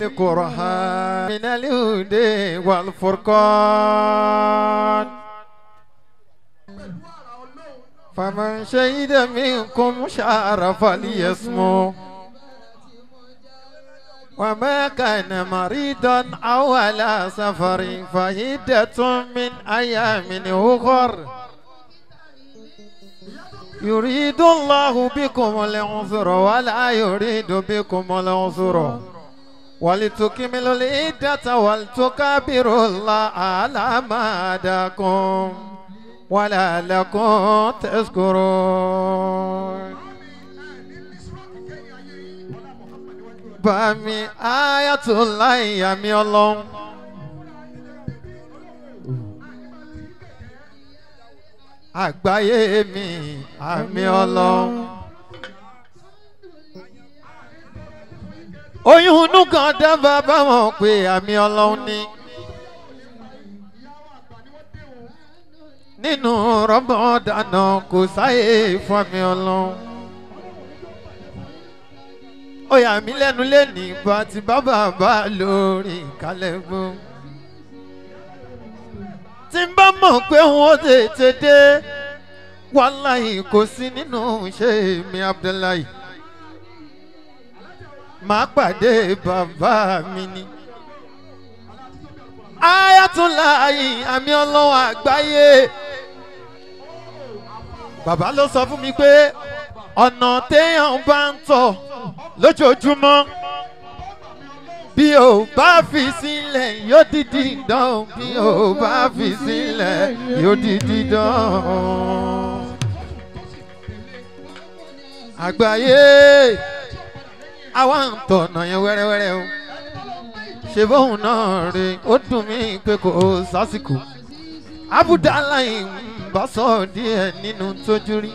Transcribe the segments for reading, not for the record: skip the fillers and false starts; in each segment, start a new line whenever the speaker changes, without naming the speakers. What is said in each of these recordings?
القرآن من الهدى والفرقان فمن شهد منكم شهر فليصمه وما كان مريضا أو على سفر فعدة من أيام أخر يريد الله بكم العسر ولا يريد بكم العسر ولتكملوا العدة ولتكبروا الله على ما هداكم ولعلكم تشكرون. Bami Ayatollah Amiolohun. Àgbáyé mi Amiolohun. Oyún inú kan dábàá báwọn pé Amiolohun ni. Nínú Ramadan kò sáyé fún Amiolohun. Ó yà mí lẹ́nu lẹ́nìí bá ti bàbá bá lórí ìkálẹ́gbọ́n. Tí n bá mọ̀ pé wọ́n tètè dé, wàláhì kò sí nínú ṣé mi Abdullahi. Màá pàdé bàbá mi ni. Ayatollah Amiolohun àgbáyé. Bàbá ló sọ fún mi pé ọ̀nà téèyàn bá ń tọ̀ lójoojúmọ́ bí o bá fi sílẹ̀ yóò di dídán bí o bá fi sílẹ̀ yóò di dídán. Àgbáyé àwa ń tọ̀nà yẹn wẹ́rẹ́wẹ́rẹ́ o ṣe bóun náà rè ó dùn mí pé kò sásìkò Abudulayi ń bá sọ díẹ̀ nínú tójú rí.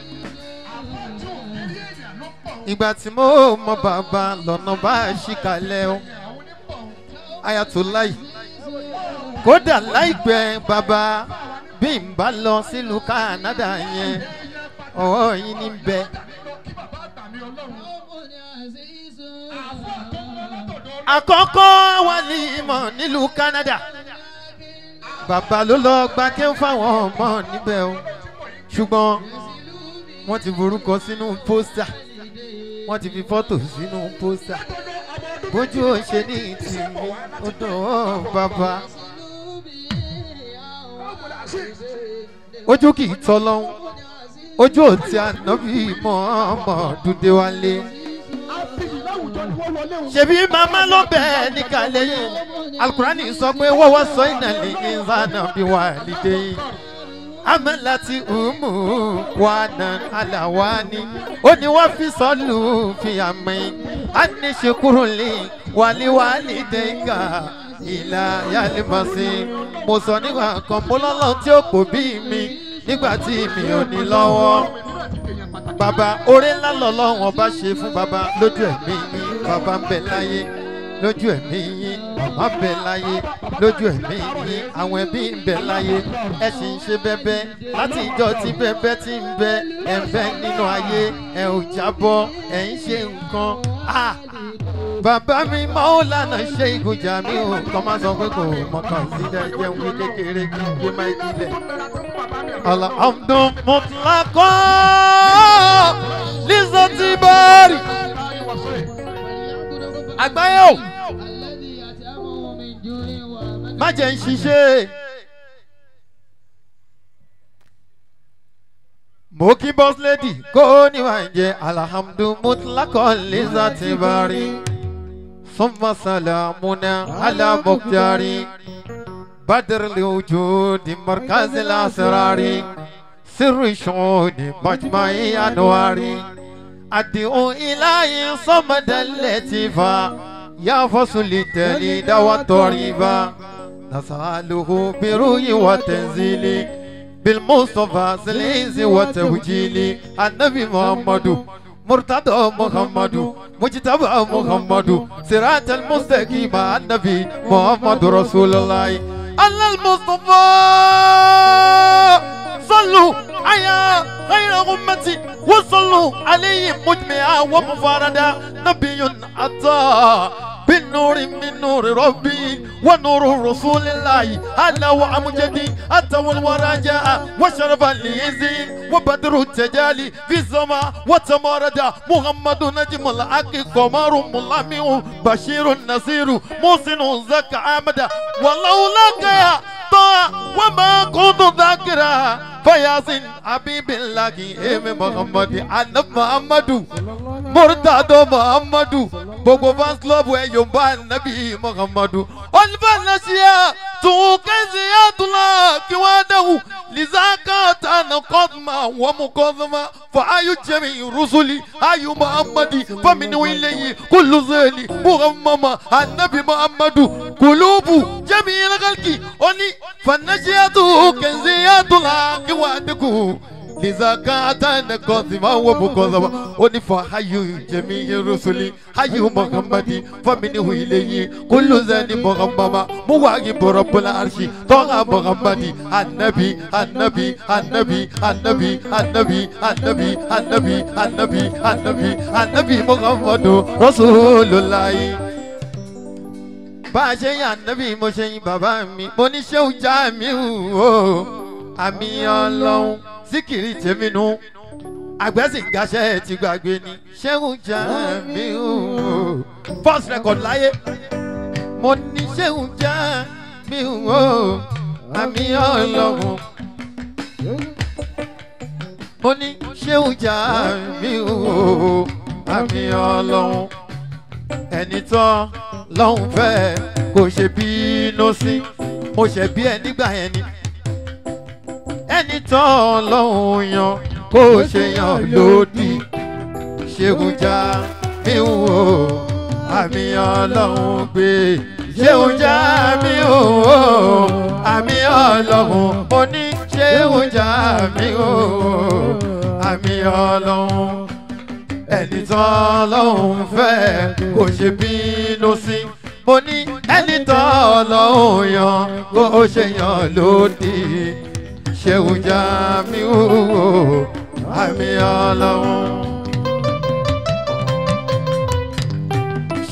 Ìgbà tí mo mọ bàbá lọ́nà bá ṣìkàlẹ̀ o Ayatollah kódà láìpẹ́ bàbá bí n bá lọ sílùú Canada yẹn ọwọ́ yín ní bẹ. Àkọ́kọ́ wálímọ̀ nílùú Canada bàbá ló lọ gba kí n fáwọn ọmọ níbẹ̀ o ṣùgbọ́n wọ́n ti forúkọ sínú pósítà. Wọ́n ti fi fọ́tò sínú pósítà bójú ò ṣe ní ìtìmí ó dùn ó bàbá. Ojú kì í tọ́ lọ́hún ojú ò tí ànábì Muhammadu dé wálé. Ṣebí màmá ló bẹ̀ẹ́ níkàlẹ́ yìí Al-Qur'ani sọ pé wọ́wọ́ sọ ìnàlẹ̀ ìzánà bí wà lídé yìí. Amalati wanan alawani oni wa fi sọlù fi àmì anishukuruli waliwalideka ìlà yalimasi. Mo sọ nígbà kan mo lọ́lọ́ tí ó kò bí mi nígbà tí mi ò ní lọ́wọ́. Bàbá oore ńlá lọ́lọ́run ọba ṣe fún bàbá lójú ẹ̀mí yín bàbá ń bẹ láyé lójú ẹ̀mí yín màmá ń bẹ láyé lójú ẹ̀mí yín àwọn ẹbí ń bẹ láyé ẹ sì ń ṣe bẹ́bẹ́ láti ìjọ tí bẹ́bẹ́ ti ń bẹ ẹ̀ ń bẹ nínú ayé ẹ̀ ò jábọ́ ẹ̀ ń ṣe nǹkan. Bàbá mi Maulana Sheikh Jamiu kọ́ máa sọ pé kò mọ̀kàn sílẹ̀ jẹun wí kékeré kí n gbé máa dilẹ̀. Alhamdu mutlaqan lizati bari. Àgbáyé o má jẹ́ ń ṣiṣẹ́. Mo kí boss lady kó níwà jẹ́ alhamdu mutlaqan lizati bari. Summa salamuna ala muqtari بدر الوجود مركز الأسرار سر الشهود مجمع أنواري أدعو إلهي صمد اللطيفة يا فصل التليد والطريبة نسأله بروي وتنزيلي بالمصطفى سليز وتوجيلي النبي محمد مرتضى محمد مجتبى محمد صراط المستقيم النبي محمد رسول الله على المصطفى صلوا على خير أمتي وصلوا عليه مجمعا ومفردا نبي أتى بالنور من نور ربي ونور رسول الله على وأمجدي أتى والورجاء وشرف اليزين وبدر التجالي في السماء وتمارد محمد نجم الحق قمر ملامع بشير نصير محسن زكى عمد ولولاك يا طه وما كنت ذاكرا فياسين حبيب الله محمد أنا محمد مرتضى محمد gbogbo fans club ẹ yorùbá nàbí muhammadu olùfàlàṣíà tún kẹ́sì àtúnlá kí wọ́n dẹ̀wù lìzákà tànà kọ́sùmá wọ́n mú kọ́sùmá fọ ayú jẹ́mi rusuli ayú muhammadi fọmìnì wílẹ̀yìn kùlùsẹ̀lì muhammadu anabi muhammadu kùlùbù jẹ́mi ìlẹ́kàlkì oní fàlàṣíà tún kẹ́sì àtúnlá kí wọ́n dẹ̀kù. لذاك نقاسما ومقاسما ونفا حيو جميع الرسل حيو محمد فمنه إليه كل ذنب محمد مواجب رب العرش طه محمد النبي النبي النبي النبي النبي النبي النبي النبي النبي النبي محمد رسول الله باشا يا النبي مشي بابا مي بني شو جامعو أمي الله síkìrì tèmi nù àgbẹ̀sìngáṣẹ́ ti gbàgbé ni Sheikh Jamiu first record láyé mo ní Sheikh Jamiu àmì ọlọ́run mo ní Sheikh Jamiu àmì ọlọ́run ẹni tán lọ́hùn fẹ́ kò ṣe bínú sí mo ṣe bí ẹ nígbà yẹn ni. ẹni tán lọ́hùn yan kó ṣe yan lòdì Sheikh Jamiu àmì ọlọ́run gbé Sheikh Jamiu àmì ọlọ́run mo ní Sheikh Jamiu àmì ọlọ́run ẹni tán lọ́hùn fẹ́ kò ṣe bínú sí mo ní ẹni tán lọ́hùn yan kó ṣe yan lòdì. Sheikh Jamiu àmì ọlọ́run.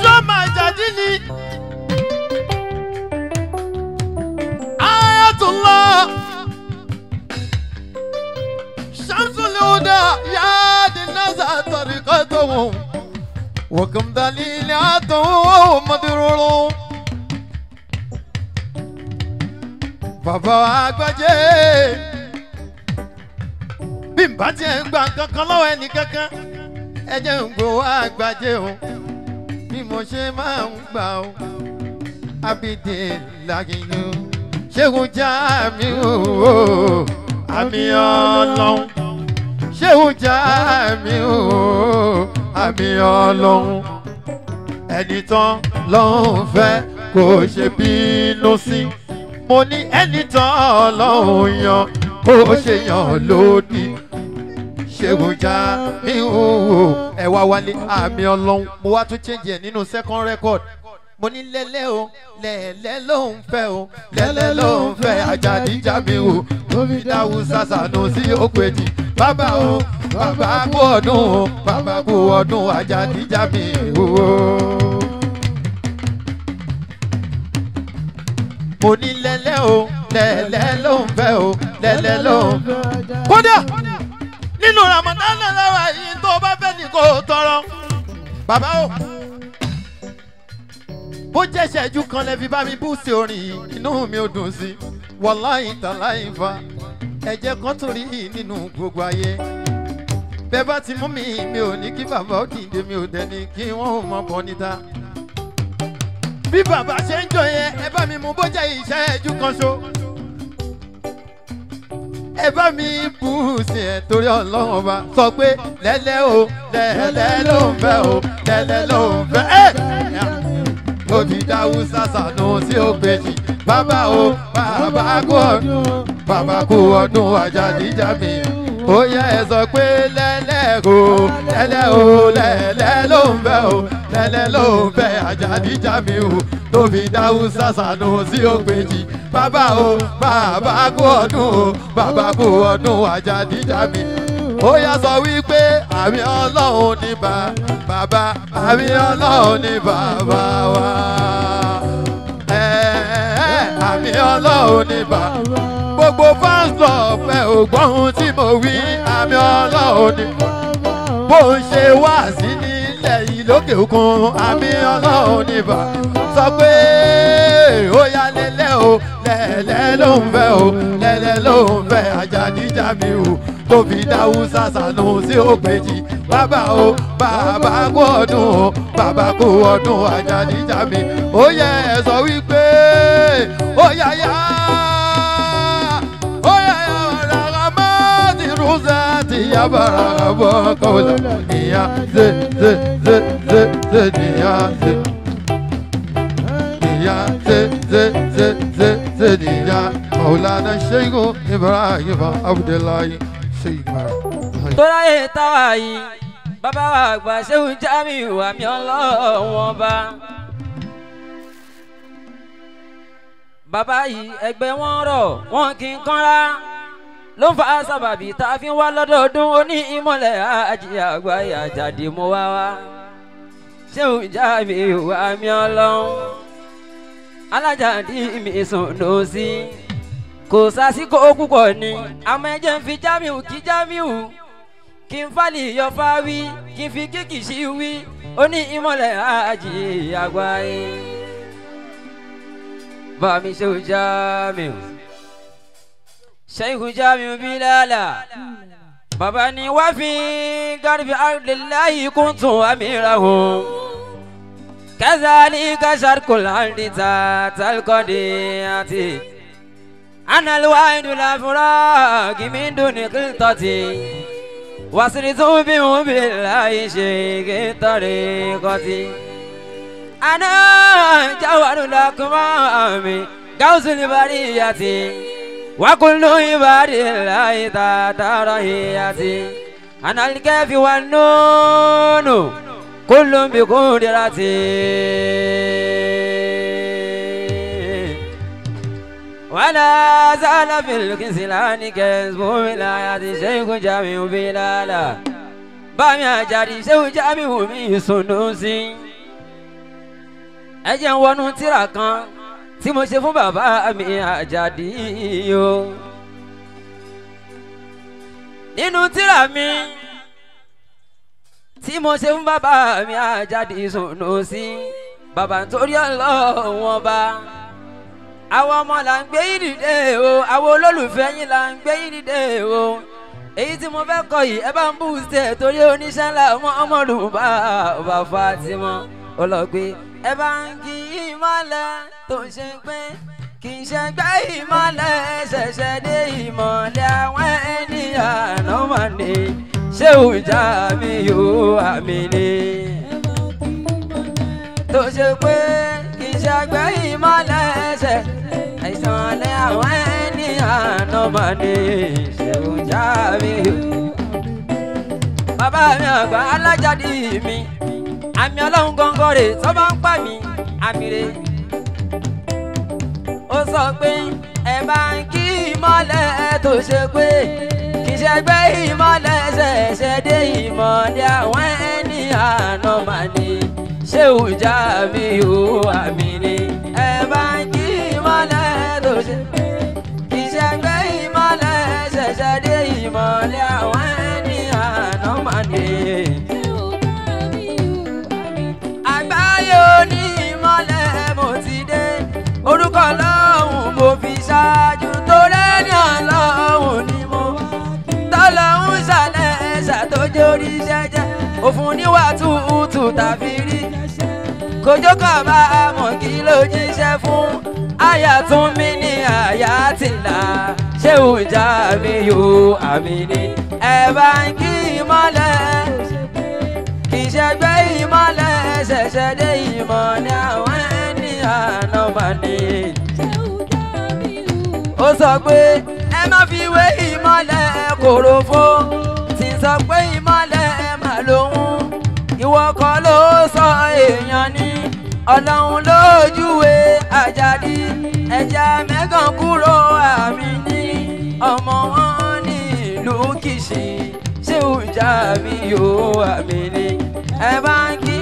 Sọ́mà ìjàdí ni Ayatollah Shamsul Huda yáàdì náà tariqatuhum wa kam dalilatuhum madrurun. Bàbá Àgbàjé bí n bá tiẹ̀ ń gba nǹkan kan lọ́wọ́ ẹnì kankan ẹ jẹ́ ń gbowó Àgbàjé o bí mo ṣe máa ń gbà o Abidilahiyu Sheikh Jamiu àmì ọlọ́run Sheikh Jamiu àmì ọlọ́run ẹni tán lọ́hùn fẹ́ kò ṣe bínú sí. Mo ní ẹni tán ọlọ́run yan kó ṣe yan lòdì Sheikh Jamiu ẹ wá wálé àmì ọlọ́run mo wá tún change ẹ̀ nínú second record mo ní lẹ́lẹ́ o lẹ́lẹ́ ló ń fẹ́ o lẹ́lẹ́ ló ń fẹ́ Àjàdí Jamiu tó fi dáwù sàṣànù sí òpèjì bàbá o bàbá kú ọdún o bàbá kú ọdún Àjàdí Jamiu o. Mo ní lẹ́lẹ́ o lẹ́lẹ́ ló ń fẹ́ o lẹ́lẹ́ ló ń fẹ́. Kódà nínú Ramadan lọ́wọ́ yìí tó bá fẹ́ ní kó tọrọ. Bàbá o bó jẹ́ ìṣẹ́jú kan lẹ fi bá mi bú sí orin yìí inú mi ò dùn sí. Wàláhì tàláhì fa ẹ̀jẹ̀ kan tó rí nínú gbogbo ayé. Bẹ́ẹ̀ bá ti mú mi ò ní kí bàbá ó dìde mi ò dẹni kí wọ́n ò mọ̀ bọ́ níta. Bí bàbá ṣe ń jọ yẹn ẹ bá mi mú bó jẹ́ ìṣẹ́jú kan ṣo. Ẹ bá mi bú sí ẹ torí Ọlọ́run ọba sọ pé lẹ́lẹ́ o lẹ́lẹ́ ló ń fẹ́ o lẹ́lẹ́ ló ń fẹ́. Òbí dáwù sàṣànù sí òpèjì bàbá o bàbá kú ọdún Àjàdí Jamiu ó yẹ ẹ sọ pé lẹ́lẹ́ o lẹ́lẹ́ o lẹ́lẹ́ ló ń bẹ́ o lẹ́lẹ́ ló ń bẹ́ Àjàdí Jamiu tó fi dáhùsá Sànúsí Ògbèjì bàbá o bàbá kú ọdún o bàbá kú ọdún Àjàdí Jamiu ó yá sọ wípé àmì Ọlọ́run ní bàbá àmì Ọlọ́run ní bàbá wa àmì Ọlọ́run ní bàbá gbogbo fans club ẹ ò gbọ́ ohun tí mo wí àmì Ọlọ́run ní bó ń ṣe wá sí nílẹ̀ yìí lókè òkun àmì Ọlọ́run ní bàbá sọ pé ó yá lẹ́lẹ́ o lẹ́lẹ́ ló ń fẹ́ o lẹ́lẹ́ ló ń fẹ́ Àjàdí Jamiu tó fi dáhùsá Sànúsí Ògbèjì bàbá o bàbá kú ọdún o bàbá kú ọdún Àjàdí Jamiu ó yẹ ẹ sọ wípé ó yá yá ó yá yá rárá má ti rúṣà ti yá bàrà bọ́ kọ́lá ìyá ṣe ìyá ṣe. Zediya Maulana Sheikh Ibrahim Abdullahi Sheikh.
Tóra yẹ táwa yìí bàbá wa àgbà Sheikh Jamiu Amiolohun ọba. Bàbá yìí ẹgbẹ́ wọn rọ̀ wọn kì í kánra ló ń fa sábàbí tá a fi ń wá lọ́dọọdún oní ìmọ̀lẹ̀ àjíyà àgbáyé Àjàdí mo wá wá. Sheikh Jamiu Amiolohun Alájàdí mi Sànúsí kò sásìkò púpọ̀ ni àmọ́ ẹ̀jẹ̀ ń fi Jamiu kí Jamiu kí n fàlì yọ fáwí kí n fi kíkì sí wí oní ìmọ̀lẹ̀ àjí àgbáyé bàmí Sheikh Jamiu Sheikh Jamiu Bilala bàbá ni wá fi garbi ardillahi kuntu amirahum. كذلك شرق الأرض ذات القضية أنا الواحد الأفراق من دون خلطتي وصلت بهم بالله شيخ طريقتي أنا جوهر الأكمام غوث البرية وكل عباد الله تحت رعيتي أنا الكاف والنون كل بقدرتي ولا زال في الكسلان كسب ولاية Sheikh Jamiu Bilala bàmí Àjàdí Sheikh Jamiu mi Sànúsí ẹ jẹ́ n wọnú tírà kan tí mo ṣe fún bàbá mi Àjàdí o nínú tírà mi tí mo ṣe fún bàbá mi Àjàdí Sànúsí bàbá nítorí Ọlọ́run ọba àwọn ọmọ là ń gbé yín dìde o àwọn olólùfẹ́ yín là ń gbé yín dìde o èyí tí mo fẹ́ kọ yìí ẹ bá ń bú ṣe torí oníṣẹ́ ńlá Muhammadu bá Fatima ọlọ́gbé ẹ bá ń kí ìmọ̀lẹ̀ tó ṣe pé kì í ṣe gbé ìmọ̀lẹ̀ ṣẹ̀ṣẹ̀ dé ìmọ̀lẹ̀ àwọn ènìyàn náà mà ní. Sheikh Jamiu Amiolohun tó ṣe pé kì í ṣàgbé ìmọ̀lẹ̀ ẹsẹ̀ àìsàn lẹ́ àwọn ènìyàn náà mà ní. Sheikh Jamiu bàbá mi àgbà Alájàdí mi Amiolohun gángan rè tó bá ń pa mí àmìrè ó sọ pé ẹ bá ń kí ìmọ̀lẹ̀ tó ṣe pé ìṣẹ́gbẹ́ ìmọ̀lẹ̀ ṣẹ̀ṣẹ̀ dé ìmọ̀lẹ̀ àwọn ènìyàn náà mà ní. Sheikh Jamiu Amiolohun ẹ bá ń kí ìmọ̀lẹ̀ tó ṣe ìṣẹ́gbẹ́ ìmọ̀lẹ̀ ṣẹ̀ṣẹ̀ dé ìmọ̀lẹ̀ àwọn ènìyàn náà mà ní. àgbáyé oní ìmọ̀lẹ̀ mo ti dé orúkọ Ọlọ́run mo fi ṣáájú tó rẹ́ni Ọlọ́run ni mo Ọlọ́run ṣàlẹ̀ ẹ̀ṣà tó jórí jẹ́jẹ́ òfun níwà tútù tàbí rí kòjó kan bá a mọ̀ kí ló jíṣẹ́ fún àyà tún mí ní àyà tìlà Sheikh Jamiu Amiolohun ẹ bá ń kí ìmọ̀lẹ̀ kì í ṣẹgbẹ́ ìmọ̀lẹ̀ ṣẹ̀ṣẹ̀ dé ìmọ̀lẹ̀ àwọn ènìyàn náà mà ní. ó sọ pé ẹ má fi wé ìmọ̀lẹ̀ kòròfo tí sọ pé ìmọ̀lẹ̀ ìwọ kọ́ ló sọ èèyàn ní ọlọ́run lójúwe Àjàdí ẹja mẹ́gàn kúrò àmì ní ọmọ wọn ní ìlú Kìṣí Sheikh Jamiu àmì ní ẹ bá ń kí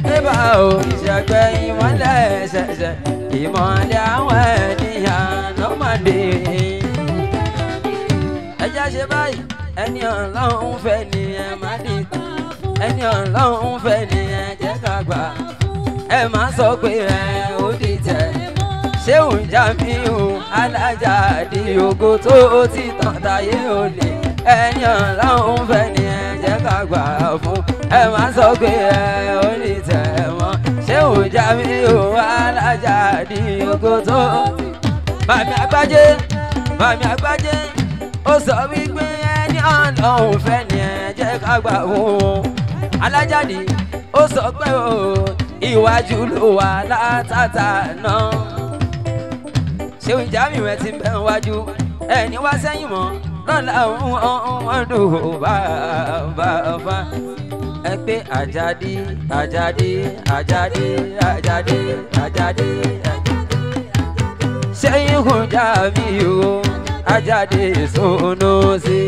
bébà ò ìṣẹ̀gbẹ́ ìmọ̀lẹ̀ ṣẹ̀ṣẹ̀ ìmọ̀lẹ̀ àwọn ènìyàn lọ́mọdé ẹja ṣe báyìí ẹni ọlọ́run fẹ́ ni ẹ má dìtà ẹni ọlọ́run fẹ́ ni ẹ jẹ́ ká gbà ẹ má sọ pé ẹ ó dìtẹ̀ Sheikh Jamiu Alájàdí ògo tó ti tàn táyé òní ẹni ọlọ́run fẹ́ ni ẹ jẹ́ ká gbà fún ẹ má sọ pé ẹ ó dìtẹ̀ mọ́ Sheikh Jamiu Alájàdí ògo tó Màmí Àgbájé ó sọ wípé ẹni ọlọ́run fẹ́ ni ẹ jẹ́ ká gbà fún Alájàdí ó sọ pé o ìwájú ló wà látàtà náà Sheikh Jamiu ẹ ti bẹ̀ wájú ẹni wá sẹ́yìn mọ́ lọ́la wọn dùn bá ẹ pé Àjàdí Àjàdí Àjàdí Àjàdí Àjàdí Sheikh Jamiu Àjàdí Sunusi.